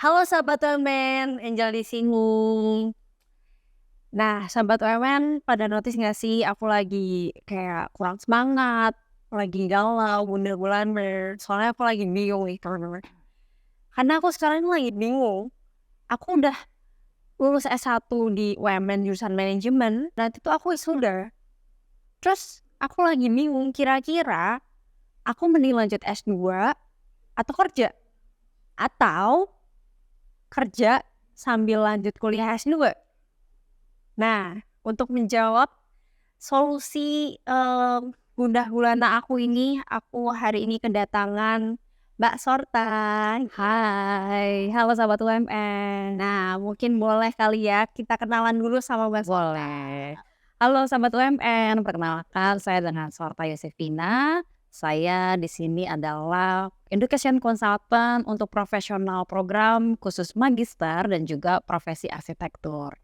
Halo sahabat UMN, Angel di sini. Nah, sahabat UMN pada notice nggak sih aku lagi kayak kurang semangat, lagi galau, bunda-bulaner. Soalnya aku lagi bingung nih teman-teman. Karena aku sekarang ini lagi bingung. Aku udah lulus S1 di UMN jurusan manajemen, nanti tuh aku wisuda. Terus aku lagi bingung kira-kira aku mending lanjut S2 atau kerja? Atau kerja sambil lanjut kuliah S2? Nah, untuk menjawab solusi, gundah gulana aku ini, aku hari ini kedatangan Mbak Sorta. Hai, halo sahabat UMN. Nah, mungkin boleh kali ya kita kenalan dulu sama Mbak Sorta. Boleh. Halo sahabat UMN, perkenalkan saya dengan Sorta Yosefina. Saya di sini adalah Education Consultant untuk profesional program khusus magister dan juga profesi arsitektur.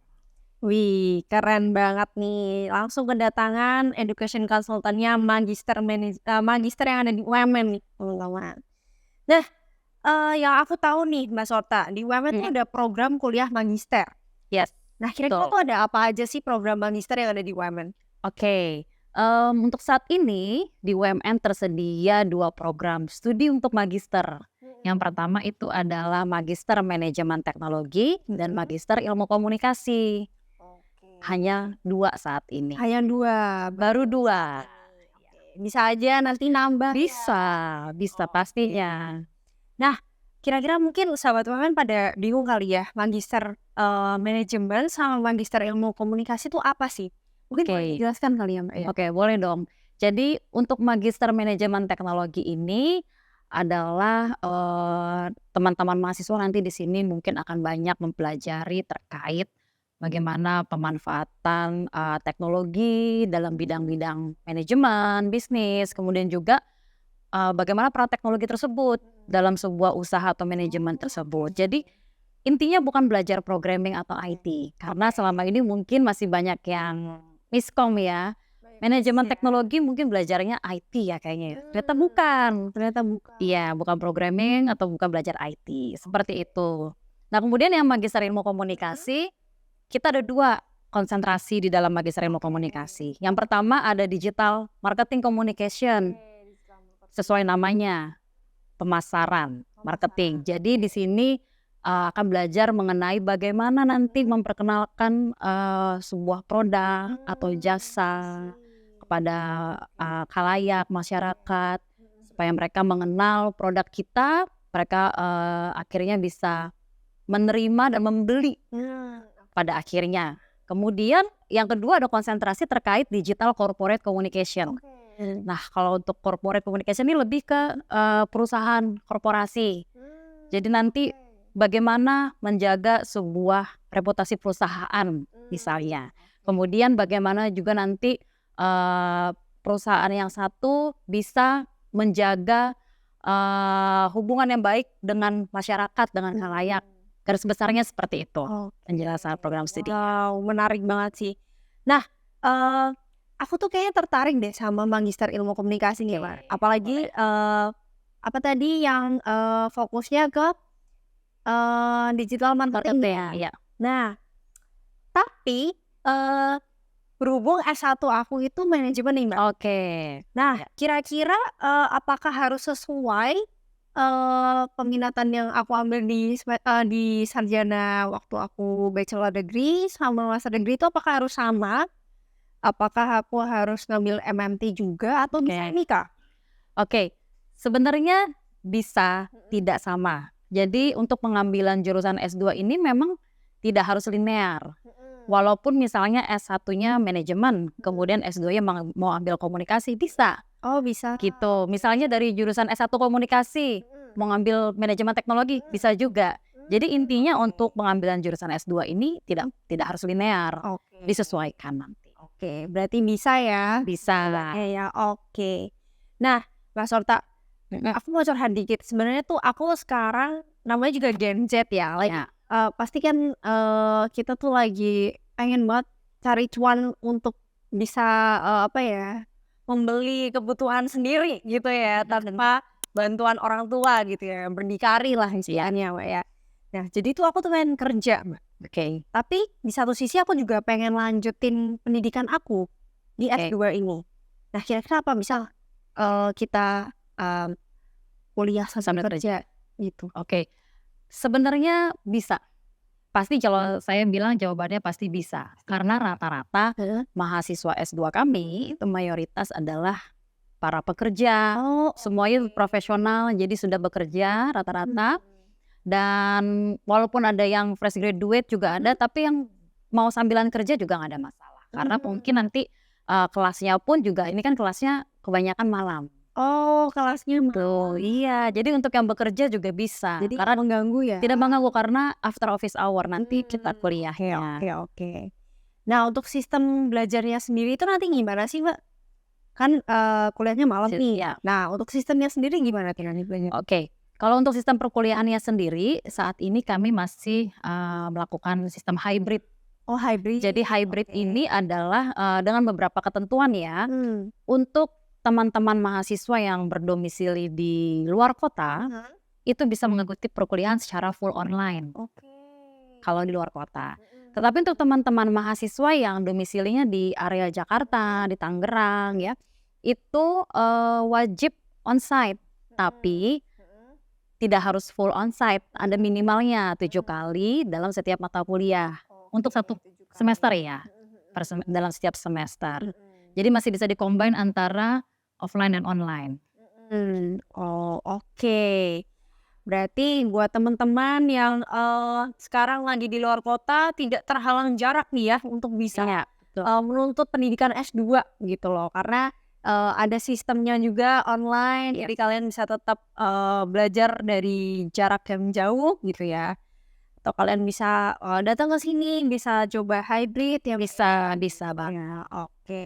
Wih, keren banget nih. Langsung kedatangan education consultant-nya magister yang ada di UMN nih, teman-teman. Nah, yang aku tahu nih Mbak Sorta, di UMN tuh ada program kuliah magister. Yes, Nah, kira-kira betul. tuh ada apa aja sih program magister yang ada di UMN? Oke, untuk saat ini di UMN tersedia 2 program studi untuk magister. Yang pertama itu adalah Magister Manajemen Teknologi dan Magister Ilmu Komunikasi. Oke. Hanya 2 saat ini. Hanya 2, Baru 2. oke. Bisa aja nanti nambah ya? Bisa pastinya. Nah, kira-kira mungkin sahabat UMN pada bingung kali ya, magister, manajemen sama magister ilmu komunikasi itu apa sih? Mungkin boleh Oke. dijelaskan kali ya, Mbak, ya? Oke, boleh dong. Jadi untuk Magister Manajemen Teknologi ini adalah, teman-teman mahasiswa nanti di sini mungkin akan banyak mempelajari terkait bagaimana pemanfaatan, teknologi dalam bidang-bidang manajemen, bisnis, kemudian juga, bagaimana peran teknologi tersebut dalam sebuah usaha atau manajemen tersebut. Jadi intinya bukan belajar programming atau IT, karena selama ini mungkin masih banyak yang miskom ya. Manajemen teknologi mungkin belajarnya IT ya kayaknya ya, ternyata bukan. Ternyata bukan. Iya, bukan programming atau bukan belajar IT, seperti itu. Nah, kemudian yang magister ilmu komunikasi, kita ada 2 konsentrasi di dalam magister ilmu komunikasi. Yang pertama ada digital marketing communication, sesuai namanya, pemasaran, marketing. Jadi di sini, akan belajar mengenai bagaimana nanti memperkenalkan, sebuah produk atau jasa kepada, khalayak, masyarakat, supaya mereka mengenal produk kita, mereka, akhirnya bisa menerima dan membeli pada akhirnya. Kemudian yang kedua ada konsentrasi terkait digital corporate communication. Nah, kalau untuk corporate communication ini lebih ke, perusahaan korporasi. Jadi nanti bagaimana menjaga sebuah reputasi perusahaan misalnya. Kemudian bagaimana juga nanti, perusahaan yang satu bisa menjaga, hubungan yang baik dengan masyarakat, dengan khalayak. Garis besarnya seperti itu penjelasan program studi. Wow, menarik banget sih. Nah, aku tuh kayaknya tertarik deh sama magister ilmu komunikasi nih, Mbak. Apalagi, apa tadi yang, fokusnya ke, digital marketing ya? Iya. Nah, tapi, berhubung S1 aku itu manajemen nih, Mbak. Oke. Nah, Ya. kira-kira, apakah harus sesuai, peminatan yang aku ambil di sarjana waktu aku bachelor degree sama master degree itu apakah harus sama? Apakah aku harus ngambil MMT juga atau bisa Oke. ini, Kak? Oke, sebenarnya bisa tidak sama. Jadi untuk pengambilan jurusan S2 ini memang tidak harus linear. Walaupun misalnya S1-nya manajemen, kemudian S2-nya mau ambil komunikasi, bisa Oh, bisa. gitu. Misalnya dari jurusan S1 komunikasi, mau ngambil manajemen teknologi, bisa juga. Jadi intinya untuk pengambilan jurusan S2 ini tidak harus linear, Oke. disesuaikan nanti. Oke, berarti bisa ya? Bisa lah. Ya, oke. Nah, Mbak Sorta, aku mau curhat dikit. Sebenarnya tuh aku sekarang namanya juga Gen Z ya, like, Ya. pasti kan, kita tuh lagi pengen banget cari cuan untuk bisa, apa ya, membeli kebutuhan sendiri gitu ya, tanpa bantuan orang tua gitu ya, berdikari lah istilahnya, Mbak, ya. Nah, jadi tuh aku tuh pengen kerja, Mbak. Oke. Tapi di satu sisi aku juga pengen lanjutin pendidikan aku di Oke. S2 ini. Nah, kira-kira apa misal kita kuliah sambil Sambil kerja. kerja gitu? Oke. Sebenarnya bisa. Pasti kalau saya bilang jawabannya pasti bisa. Karena rata-rata Heeh. mahasiswa S2 kami itu mayoritas adalah para pekerja. Oh, Semuanya profesional, jadi sudah bekerja rata-rata. Dan walaupun ada yang fresh graduate juga ada, tapi yang mau sambilan kerja juga nggak ada masalah. Karena mungkin nanti kelasnya pun juga ini kan kelasnya kebanyakan malam. Oh, kelasnya Tuh, iya. Jadi untuk yang bekerja juga bisa. jadi Karena mengganggu ya? tidak mengganggu karena after office hour nanti kita Oke, kuliahnya. oke, oke. Nah, untuk sistem belajarnya sendiri itu nanti gimana sih, Mbak? Kan kuliahnya malam nih. Ya. Nah, untuk sistemnya sendiri gimana tuh nanti belajar? Oke. Kalau untuk sistem perkuliahannya sendiri, saat ini kami masih melakukan sistem hybrid. Oh, hybrid. Jadi hybrid Oke. ini adalah dengan beberapa ketentuan ya. Hmm. Untuk teman-teman mahasiswa yang berdomisili di luar kota, itu bisa mengikuti perkuliahan secara full online Oke. kalau di luar kota. Tetapi untuk teman-teman mahasiswa yang domisilinya di area Jakarta, di Tangerang ya, itu wajib onsite. Tapi tidak harus full onsite, ada minimalnya 7 kali dalam setiap mata kuliah. Untuk satu semester ya, dalam setiap semester. Jadi masih bisa di-combine antara offline dan online. Oh, oke. Berarti buat teman-teman yang sekarang lagi di luar kota tidak terhalang jarak nih ya untuk bisa Iya, betul. menuntut pendidikan S2 gitu loh. Karena ada sistemnya juga online, jadi kalian bisa tetap belajar dari jarak yang jauh gitu ya. Atau kalian bisa datang ke sini, bisa coba hybrid ya. Bisa banget. Ya, oke.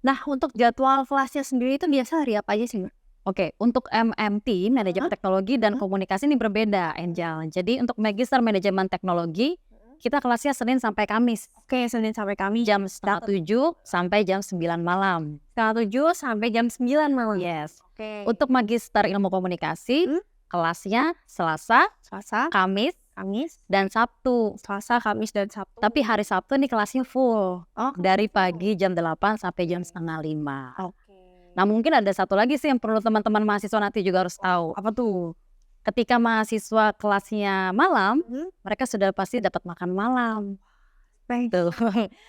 Nah, untuk jadwal kelasnya sendiri itu biasa hari apa aja sih, Mbak? Oke, untuk MMT, Manajemen Teknologi dan Komunikasi ini berbeda, Angel. Jadi untuk Magister Manajemen Teknologi, kita kelasnya Senin sampai Kamis. Oke, Senin sampai Kamis Jam setengah 7 sampai jam 9 malam. setengah 7 sampai jam 9 malam. Yes. Oke. Untuk Magister Ilmu Komunikasi, kelasnya Selasa, Selasa, Kamis, Kamis, dan Sabtu. Selasa, Kamis, dan Sabtu. Tapi hari Sabtu nih kelasnya full. Oh, Dari pagi jam 8 sampai jam setengah 5. oke. Nah mungkin ada satu lagi sih yang perlu teman-teman mahasiswa nanti juga harus tahu. Apa tuh? Ketika mahasiswa kelasnya malam, mereka sudah pasti dapat makan malam. Tuh.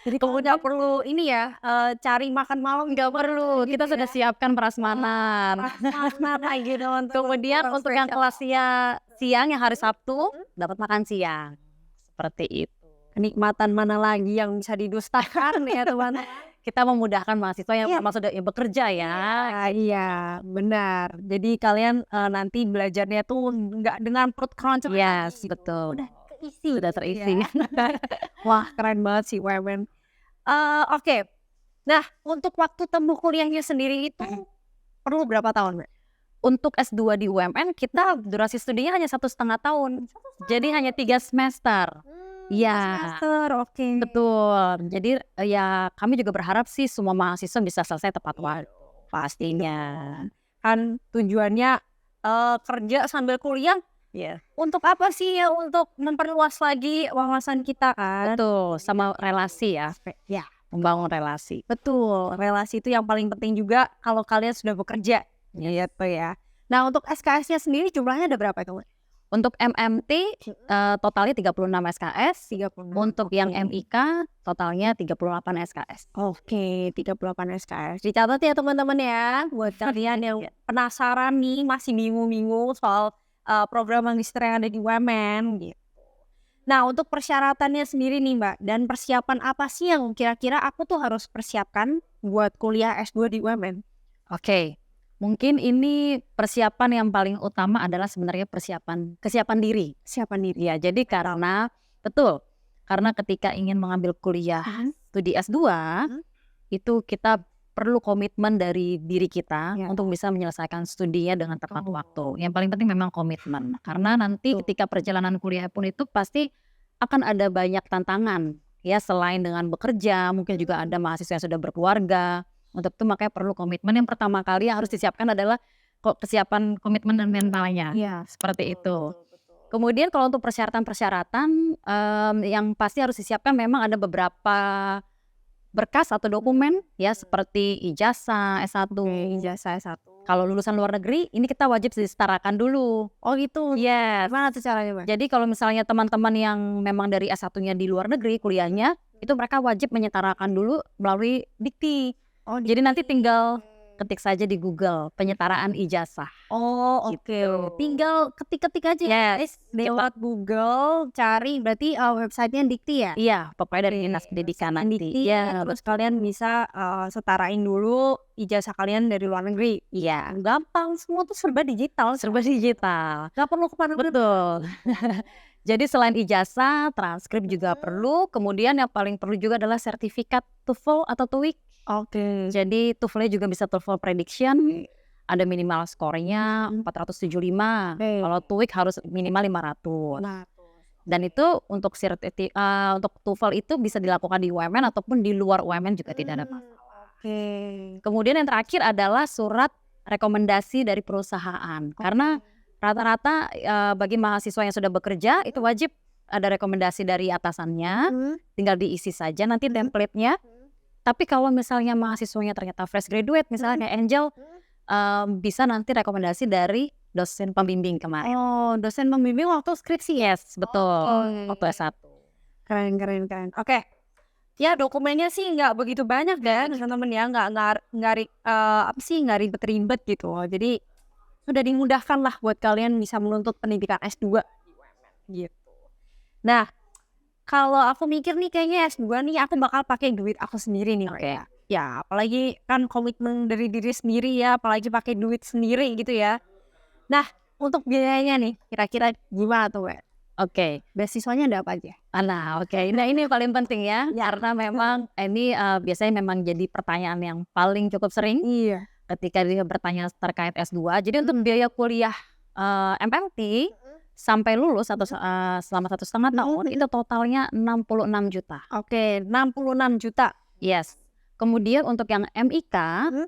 Jadi kamu nggak perlu ini ya, cari makan malam nggak perlu. Kita sudah siapkan prasmanan. Gitu Kemudian untuk yang kelasnya siang yang hari Sabtu dapat makan siang. Seperti itu. kenikmatan mana lagi yang bisa didustakan ya teman-teman? Kita memudahkan mahasiswa yang Iya. memang sudah bekerja ya. Iya, benar. Jadi kalian nanti belajarnya tuh nggak dengan perut keroncong Yes, lagi. betul. Udah keisi. Sudah terisi. Ya. Wah, keren banget sih UMN. Oke. Nah, untuk waktu tempuh kuliahnya sendiri itu perlu berapa tahun, Mbak? Untuk S2 di UMN kita durasi studinya hanya 1,5 tahun. Jadi hanya 3 semester. Iya. Semester, oke. Betul. Jadi ya kami juga berharap sih semua mahasiswa bisa selesai tepat waktu. Pastinya. Kan tujuannya kerja sambil kuliah Iya. untuk apa sih ya? Untuk memperluas lagi wawasan kita kan. Betul, sama relasi ya. Ya, Membangun relasi. betul. Relasi itu yang paling penting juga kalau kalian sudah bekerja. Gitu ya. Nah, untuk SKS-nya sendiri jumlahnya ada berapa itu, Mbak? Untuk MMT totalnya 36 SKS. 36. Untuk yang MIK totalnya 38 SKS. Oke, 38 SKS. Dicatat ya teman-teman ya. Buat kalian yang penasaran nih, masih bingung-bingung soal program magister yang ada di UMN gitu. Nah, untuk persyaratannya sendiri nih, Mbak, dan persiapan apa sih yang kira-kira aku tuh harus persiapkan buat kuliah S2 di UMN? Oke. Mungkin ini persiapan yang paling utama adalah sebenarnya kesiapan diri. Kesiapan diri. Ya, jadi karena ketika ingin mengambil kuliah studi S2 itu kita perlu komitmen dari diri kita untuk bisa menyelesaikan studinya dengan tepat waktu. Yang paling penting memang komitmen. Karena nanti ketika perjalanan kuliah pun itu pasti akan ada banyak tantangan. Ya, selain dengan bekerja, mungkin juga ada mahasiswa yang sudah berkeluarga. Untuk itu makanya perlu komitmen. Yang pertama kali yang harus disiapkan adalah kesiapan komitmen dan mentalnya. Iya. Seperti itu. Kemudian kalau untuk persyaratan-persyaratan, yang pasti harus disiapkan memang ada beberapa berkas atau dokumen ya seperti ijazah S1. Ijazah S1. Kalau lulusan luar negeri ini kita wajib disetarakan dulu. Oh gitu. Yes. Gimana tuh caranya, Mbak? Jadi kalau misalnya teman-teman yang memang dari S1-nya di luar negeri kuliahnya, itu mereka wajib menyetarakan dulu melalui Dikti. Oh, Jadi nanti tinggal ketik saja di Google penyetaraan ijazah. Oh, oke. Gitu. Tinggal ketik-ketik aja ya, Yes. lewat Google, cari berarti websitenya Dikti ya? Iya, pokoknya dari Dinas Pendidikan nanti. Dikti, Iya, terus kalian bisa setarain dulu ijazah kalian dari luar negeri. iya. Gampang, semua tuh serba digital. Serba digital. Gak perlu kemana-mana. Betul. Jadi selain ijazah, transkrip juga perlu. Kemudian yang paling perlu juga adalah sertifikat TOEFL atau TOEIC. Oke. Jadi TOEFL-nya juga bisa TOEFL Prediction. Ada minimal skornya 475. Oke. Kalau TOEIC harus minimal 500. Nah, Dan itu untuk untuk TOEFL itu bisa dilakukan di UMN ataupun di luar UMN juga tidak ada masalah. oke. Kemudian yang terakhir adalah surat rekomendasi dari perusahaan. Karena rata-rata bagi mahasiswa yang sudah bekerja itu wajib ada rekomendasi dari atasannya, tinggal diisi saja nanti template-nya. Tapi kalau misalnya mahasiswanya ternyata fresh graduate, misalnya kayak Angel, bisa nanti rekomendasi dari dosen pembimbing kemarin. Oh, dosen pembimbing waktu skripsi ya? Yes, betul. Oke. Waktu S1. Keren. Oke. Ya dokumennya sih nggak begitu banyak deh teman-teman ya, nggak ribet-ribet gitu. Jadi sudah dimudahkan lah buat kalian bisa menuntut pendidikan S2 gitu. Nah, kalau aku mikir nih kayaknya S2 nih aku bakal pakai duit aku sendiri nih. Oke. Ya, apalagi kan komitmen dari diri sendiri ya, apalagi pakai duit sendiri gitu ya. Nah, untuk biayanya nih, kira-kira gimana tuh, Mbak? Oke. Beasiswanya ada apa aja? Nah, oke. Nah, ini paling penting ya, karena memang ini biasanya memang jadi pertanyaan yang paling cukup sering Iya. ketika dia bertanya terkait S2. Jadi untuk biaya kuliah MPMT sampai lulus atau selama 1,5 tahun itu totalnya 66 juta. Oke, 66 juta. Yes. Kemudian untuk yang MIK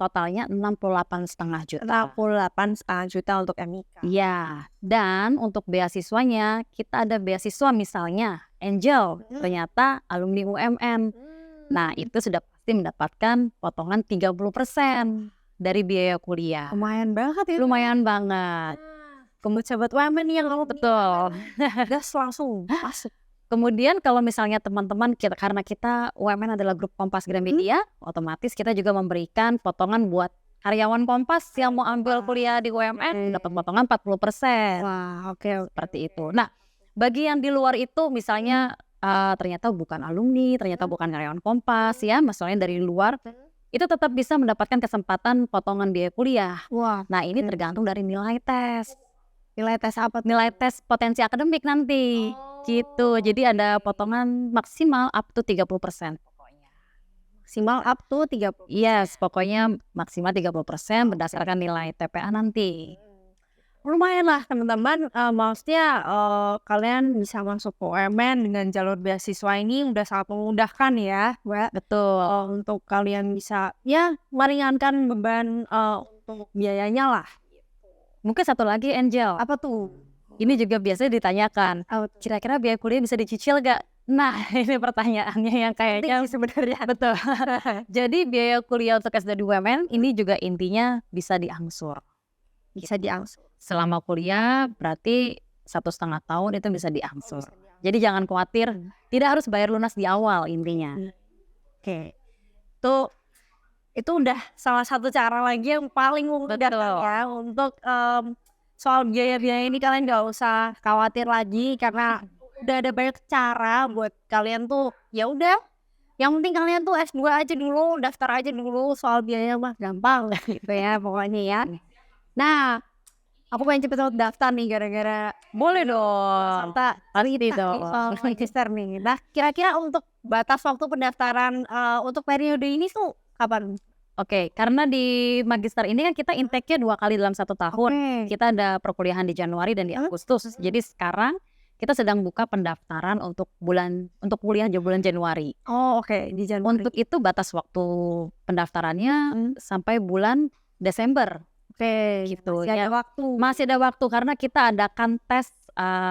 totalnya 68,5 juta. 68 juta untuk MIK. Ya, dan untuk beasiswanya kita ada beasiswa misalnya Angel ternyata alumni UMN. Nah, itu sudah pasti mendapatkan potongan 30% dari biaya kuliah. Lumayan banget ya. Lumayan banget. Kemudian sahabat UMN nih yang kamu Betul. gas langsung masuk. Kemudian kalau misalnya teman-teman karena kita UMN adalah grup Kompas Gramedia, otomatis kita juga memberikan potongan buat karyawan Kompas yang mau ambil kuliah di UMN dapat potongan 40%. Wah, oke. Seperti itu. Nah, bagi yang di luar itu misalnya ternyata bukan alumni, ternyata bukan karyawan Kompas ya, misalnya dari luar, itu tetap bisa mendapatkan kesempatan potongan biaya kuliah. Wah, Nah, ini tergantung dari nilai tes. nilai tes apa? Nilai tes potensi akademik nanti. Gitu. Jadi ada potongan maksimal up to 30% pokoknya. Maksimal up to 30. Yes, pokoknya maksimal 30% berdasarkan nilai TPA nanti. Lumayan lah teman-teman, maksudnya kalian bisa masuk ke UMN dengan jalur beasiswa ini udah sangat memudahkan ya, Mbak. Betul. Untuk kalian bisa ya meringankan beban untuk biayanya lah. Mungkin satu lagi Angel. Apa tuh? Ini juga biasanya ditanyakan, kira-kira biaya kuliah bisa dicicil gak? Nah, ini pertanyaannya yang kayaknya sebenarnya. betul. Jadi biaya kuliah untuk S2 di UMN ini juga intinya bisa diangsur. Bisa diangsur. Selama kuliah berarti 1,5 tahun itu bisa diangsur. Jadi jangan khawatir, tidak harus bayar lunas di awal intinya. Oke. Itu udah salah satu cara lagi yang paling mudah ya untuk soal biaya-biaya ini kalian gak usah khawatir lagi karena udah ada banyak cara buat kalian tuh ya udah yang penting kalian tuh S2 aja dulu, daftar aja dulu, soal biaya mah gampang gitu ya pokoknya ya. Nah, aku pengen cepet daftar nih gara-gara boleh dong. Tadi dong soal magister nih. Nah, kira-kira untuk batas waktu pendaftaran untuk periode ini tuh kapan? Oke, karena di magister ini kan kita intake-nya 2 kali dalam 1 tahun. Kita ada perkuliahan di Januari dan di Agustus. Jadi sekarang kita sedang buka pendaftaran untuk kuliah di bulan Januari. Oh, oke, di Januari. Untuk itu batas waktu pendaftarannya sampai bulan Desember. Oke, gitu. Masih ada waktu. Masih ada waktu karena kita adakan tes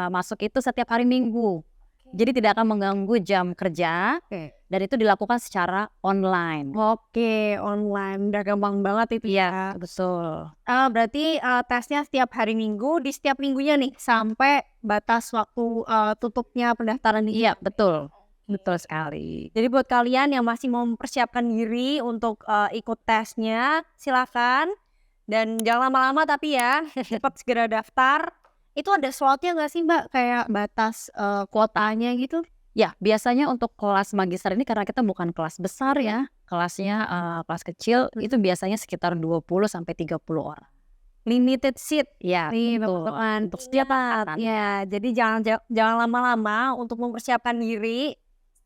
masuk itu setiap hari Minggu. Jadi tidak akan mengganggu jam kerja dan itu dilakukan secara online. Oke, online udah gampang banget itu ya. Iya, betul. Berarti tesnya setiap hari Minggu di setiap minggunya nih sampai batas waktu tutupnya pendaftaran di. Iya, betul. Betul sekali. Jadi buat kalian yang masih mau mempersiapkan diri untuk ikut tesnya, silakan. Dan jangan lama-lama tapi ya, cepat segera daftar. Itu ada slotnya nggak sih Mbak? Kayak batas kuotanya gitu? Ya, biasanya untuk kelas magister ini karena kita bukan kelas besar ya, kelasnya kelas kecil itu biasanya sekitar 20 sampai 30 orang. Limited seat. Ya, Nih betul. teman-teman. Untuk setiap angkatan. Ya, jadi jangan lama-lama untuk mempersiapkan diri.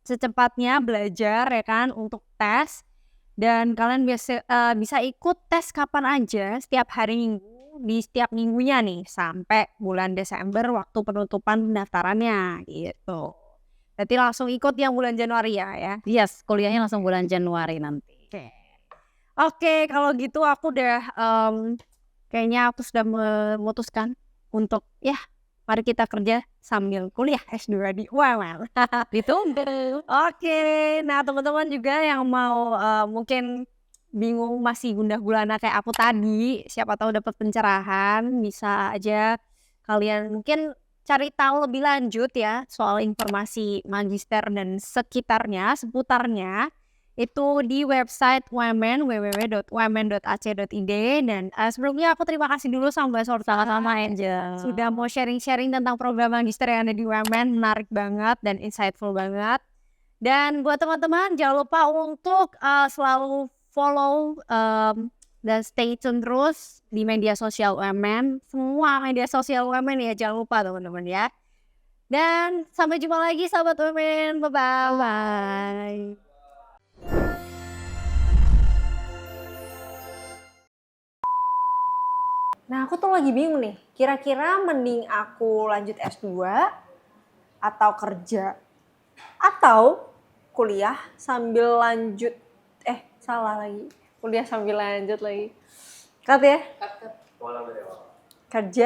Secepatnya belajar ya kan untuk tes. Dan kalian bisa ikut tes kapan aja setiap hari Minggu di setiap minggunya nih sampai bulan Desember waktu penutupan pendaftarannya gitu. Berarti langsung ikut yang bulan Januari ya. Yes, kuliahnya langsung bulan Januari nanti. Oke, kalau gitu aku udah kayaknya aku sudah memutuskan untuk ya mari kita kerja sambil kuliah S2 di UMN. Ditunggu. Oke, nah teman-teman juga yang mau mungkin bingung masih gundah gulana kayak aku tadi, siapa tahu dapat pencerahan, bisa aja kalian mungkin cari tahu lebih lanjut ya soal informasi magister dan sekitarnya, seputarnya itu di website UMN www.umn.ac.id. Dan sebelumnya aku terima kasih dulu sama Mbak Sorta Sama-sama Angel. sudah mau sharing-sharing tentang program magister yang ada di UMN, menarik banget dan insightful banget. Dan buat teman-teman jangan lupa untuk selalu follow dan stay tune terus di media sosial UMN, semua media sosial UMN ya, jangan lupa teman-teman ya. Dan sampai jumpa lagi sahabat UMN, bye-bye. Nah aku tuh lagi bingung nih, kira-kira mending aku lanjut S2 atau kerja atau kuliah sambil lanjut kuliah sambil lanjut lagi. Cut ya? Kerja